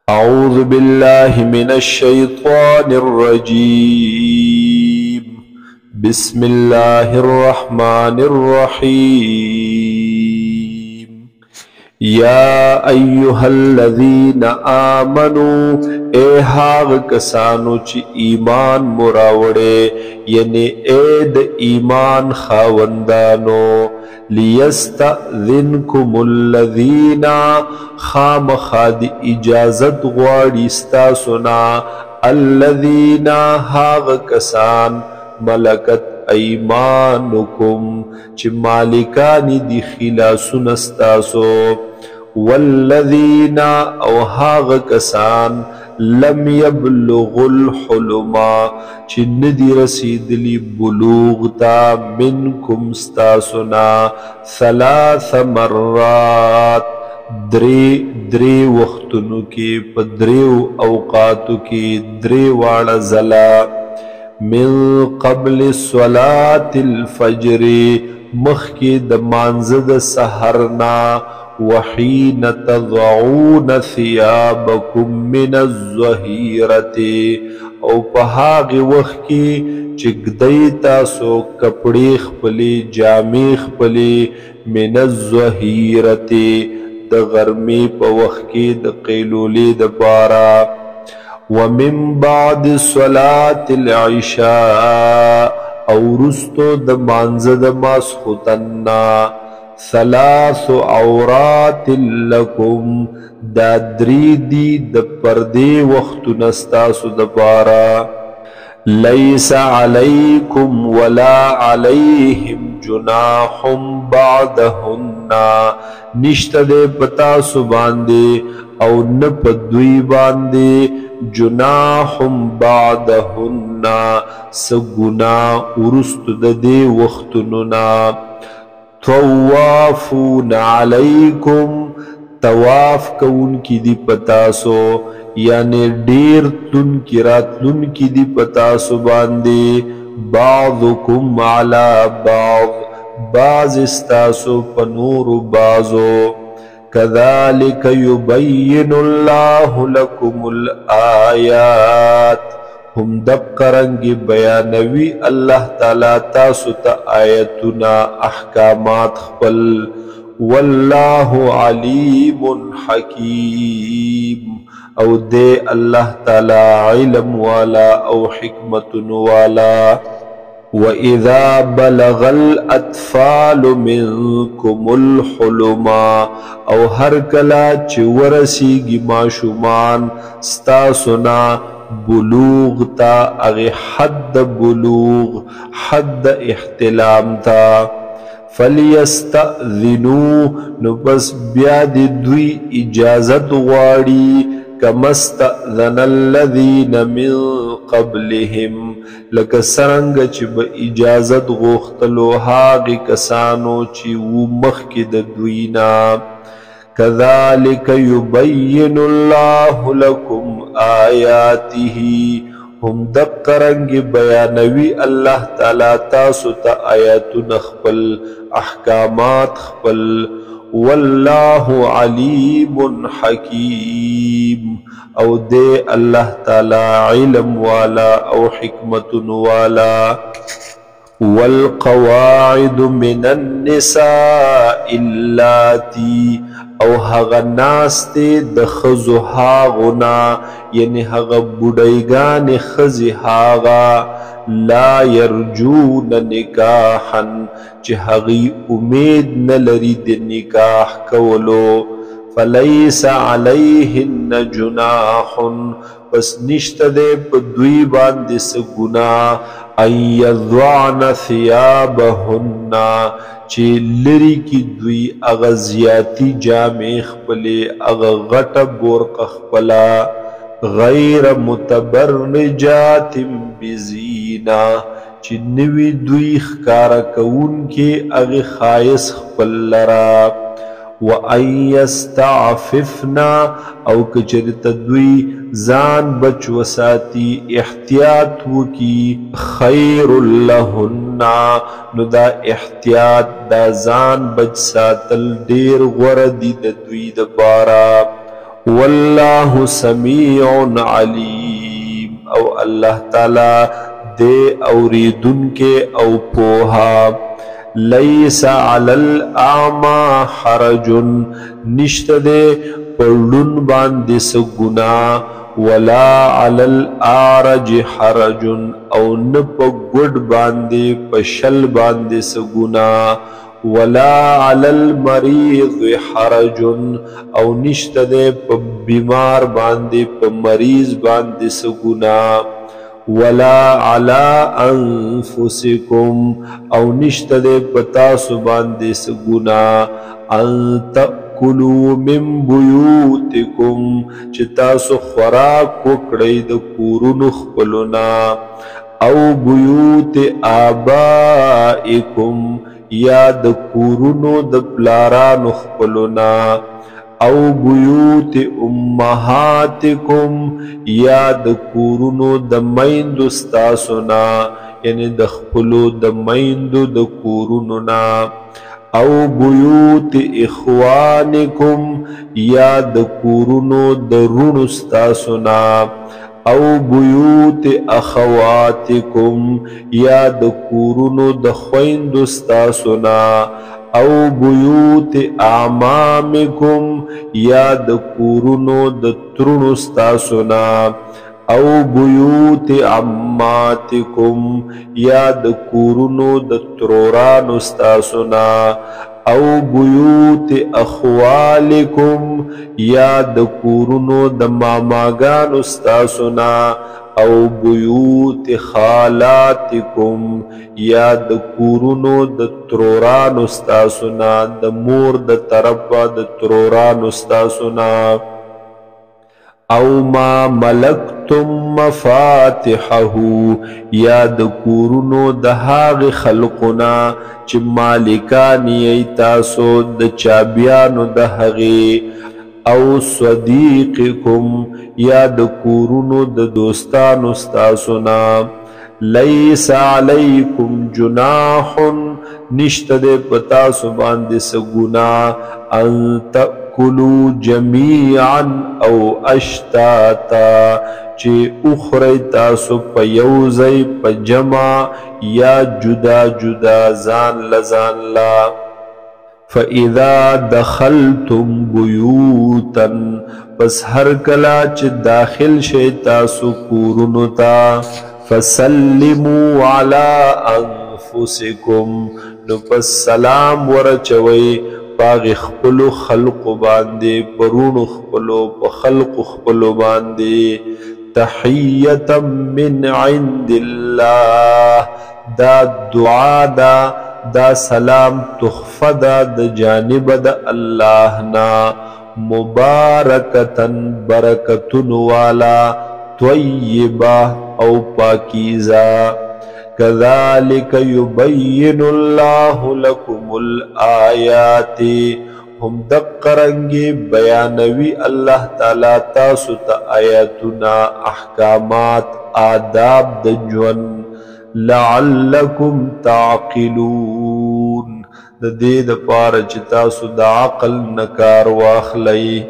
أعوذ بالله من الشيطان الرجيم. بسم الله الرحمن الرحيم. يا أيها الذين آمنوا اے هاغ کسانو چی ایمان مراوڑے یعنی اید ایمان خاوندانو لیستأذنکم الذین خام خاد اجازت غواړي ستاسونا الذین هاغ کسان ملکت ایمانکم چی مالکانی دی خلاسون استاسو والذین او هاغ کسان لم يبلغ الحلما چی ندی رسیدلی بلوغ تا منکم ستاسونا ثلاث مرات دری وختنو کی پدریو اوقاتو کی دری واړه زلا من قبل صلاة الفجر مخی د مانزد سحرنا وحین تضعون ثیابکم من الظهیرت او پهاغ وقت کی چگدی تاسو کپڑی خپلی جامی خپلی من الظهیرت د غرمی په وخت کې د قیلولی د پارا ومن بعد صلاة العشاء او رستو د مانزه د ماسختنا ثلاث عورات لکم دا دری دی د پردی وقت نستاسو د پارا لیس علیکم ولا علیہم جناح بعدهن نشت دے پتا سو باندے او نپدوی باندے جناح بعدهن سگنا ارست دے وقتننا توافون علیکم تواف کون کی دی پتاسو یعنی دیر تن کی رات لن کی دی پتاسو باندے بعضکم علی بعض بعض استاسو پنور بازو کذالک یبین اللہ لکم الآیات ہم دقرنگی بیانوی اللہ تعالی تاسو تا آیتنا احکامات خپل واللہ علیم حکیم او دے اللہ تعالی علم والا او حکمت والا وَإِذَا بَلَغَ الْأَطْفَالُ مِنْكُمُ الْحُلُمَا او ہر کلا چی ورسیگی معشومان ستاسونا بلوغ تا اغی حد بلوغ حد احتلام تا فَلْيَسْتَأْذِنُوا نُبس بیاد دوی اجازت غواړي کمستأذن الذین من قبلهم لکه څرنګه چې به اجازت غوښتلو هاغې کسانو چې وو مخکې د دوینا کذالک یبین الله لکم آیاته هم دقرنګ بیانوي الله تعالی تاسو ته آیاتونه خپل احکامات خپل واللہ علیم حکیم او دے اللہ تعالی علم والا او حکمت والا والقواعد من النساء اللاتی او هغ ناستے د خزو هاغنا یعنی هغ بودیگان خزی هاغا لا یرجون نکاحا چه هغی امید نلری د نکاح کولو فلیس علیہن جناح پس نشت دے پا دوی باندے سگنا ان یضعن ثیابہن چه لری کی دوی اغزیاتی جامع خپلے اغغٹ بورق خپلا غیر متبرجات بزینا چه نوی دوی خکارا کون کے اغی خائص خپل لرا وَأَن يَسْتَعْفِفْنَا او کچرت دوی زان بچ وساتی احتیاط وکی خیر لہن نو دا احتیاط دا زان بچ ساتل دیر غردی دا دوی دا پارا والله سمیع علیم او اللہ تعالی دے اوریدن کے او پوہا لیس علی الاعمى حرج نشت دے پڑھن باندس گناہ ولا علی الاعرج حرج او نپ گڑ باندے پشل باندس گناہ ولا علی المریض حرج او نشت دے پا بیمار باندے پا مریض باندے سگنا ولا علی انفسکم او نشت دے پا تاسو باندے سگنا ان تأکلوا من بیوتکم چی تاسو خوراک وکڑی دا کورن خپلنا او بیوت آبائکم یا د کورونو د پلارانو خپلونا او بیوت امهاتکم یا د کورونو د میندو ستاسونا یعنی د خپلو د میندو د کورونو نا او بیوت اخوانکم یا د کورونو د رونو ستاسونا او بیوت اخواتکم یا د کورونو د خویندو ستاسونا او بیوت اعمامکم یا د کورونو د ترونو ستاسونا او بیوت عماتکم یا د کورونو د ترورانو ستاسونا او بیوت اخوالکم یا د کورونو د ماماگانو ستاسونا او بیوت خالاتکم یا د کورونو د ترورانو ستاسونا د مور د طرفا د ترورانو ستاسونا او ما ملکتم مفاتحه یا د کورونو د هاغ خلقنا چی مالکانی ایتاسو د چابیانو د هغی او صدیقکم یا د کورونو د دوستانو ستاسونا لیس علیکم جناح نشت دے پتاسو باندس گنا ان تأکلوا جمیعا او اشتاتا چی اخری تاسو پا یوزی پا جمع یا جدا جدا زان لزان لا فَإِذَا دَخَلْتُمْ بُيُوتًا پس ہر کلا چی داخل شیطاسو کورنتا فَسَلِّمُوا عَلَىٰ أَنفُسِكُمْ نو پس سلام ورچوئی پاغ خپلو خلق باندے پرون خپلو پا خلق خپلو باندے تحیتا من عند اللہ دا دعا دا سلام تخفہ دا جانب دا اللہ نا مبارکتاً برکتن والا طیبہ او پاکیزہ کذالک یبین اللہ لکم الآیات ہم دقرنگی بیانوی اللہ تعالی تاسو تا آیاتنا احکامات آداب دجون لعلکم تعقلون دا دید پارچ تاسو دا عقل نکار واخلئی